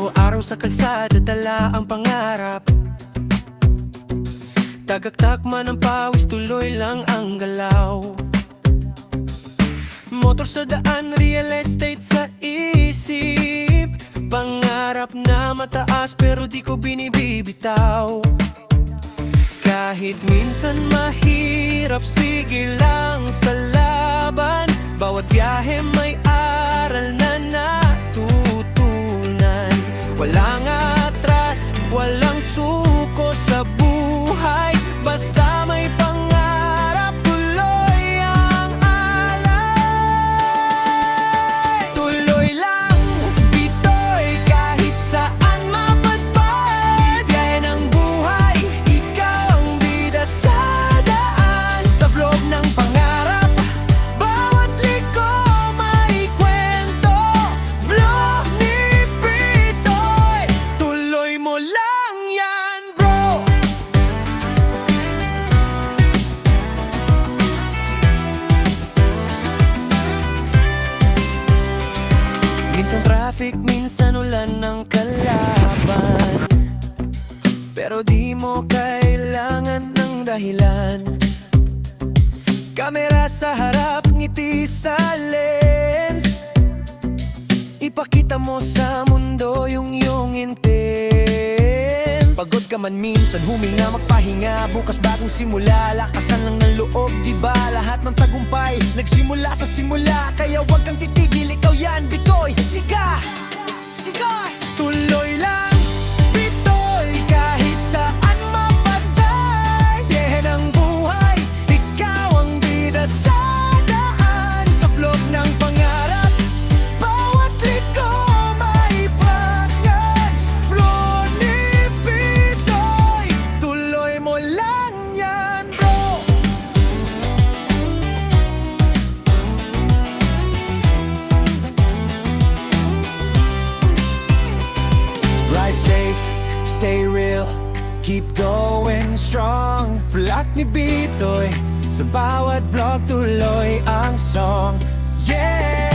Araw-araw sa kalsada, dala ang pangarap. Tagaktak man ang pawis, tuloy lang ang galaw. Motor sa daan, real estate sa isip. Pangarap na mataas pero di ko binibibitaw. Kahit minsan mahirap, sige lang sa laban. Bawat biyahe may aral na natutunan. Walang atras, walang suko sa buhay. Basta may pangarap, tuloy ang alay. Tuloy lang, bitoy, kahit saan mapadpad. Biyahe ng buhay, ikaw ang bida sa daan. Sa vlog ng pangarap, bawat liko may kwento. Vlog ni Bitoy, tuloy mo lang yan, bro. Minsan traffic, minsan ulan ng kalaban. Pero di mo kailangan ng dahilan. Kamera sa harap, ngiti sa lens. Ipakita mo sa mundo yung iyong intent. Pagod ka man minsan, huminga, magpahinga. Bukas bagong simula, lakasan lang ng loob, diba? Lahat ng tagumpay, nagsimula sa simula. Kaya wag kang titigil, ikaw yan, Bitoy. Siga! Siga! Tuloy lang, Bitoy, kahit saan mapadpad. Biyahe ng buhay, ikaw ang bida sa daan. Sa vlog ng pangarap, bawat liko may pagyan. Vlog ni Bitoy, tuloy mo lang yan, bro. Ride safe, stay real, keep going strong. Vlog ni Bitoy, sa bawat vlog tuloy ang song. Yeah!